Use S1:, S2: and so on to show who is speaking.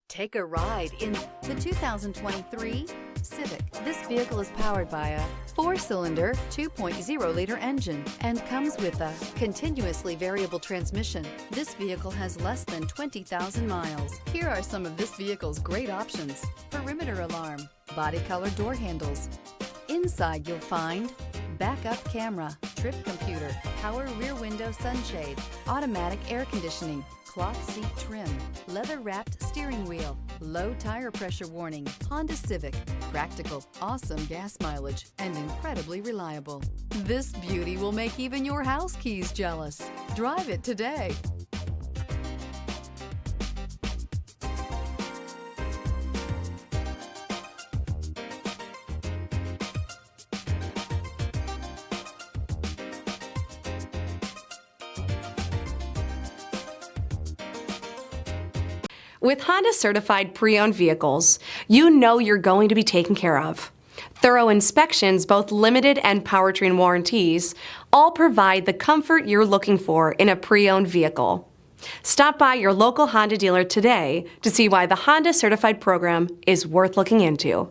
S1: Take a ride in the 2023 Civic. This vehicle is powered by a 4-cylinder, 2.0-liter engine and comes with a continuously variable transmission. This vehicle has less than 20,000 miles. Here are some of this vehicle's great options: perimeter alarm, body color door handles. Inside you'll find backup camera, trip computer, power rear window sunshade, automatic air conditioning, cloth seat trim, leather-wrapped steering wheel, low tire pressure warning. Honda Civic, practical, awesome gas mileage, and incredibly reliable. This beauty will make even your house keys jealous. Drive it today.
S2: With Honda certified pre-owned vehicles, you know you're going to be taken care of. Thorough inspections, both limited and powertrain warranties, all provide the comfort you're looking for in a pre-owned vehicle. Stop by your local Honda dealer today to see why the Honda certified program is worth looking into.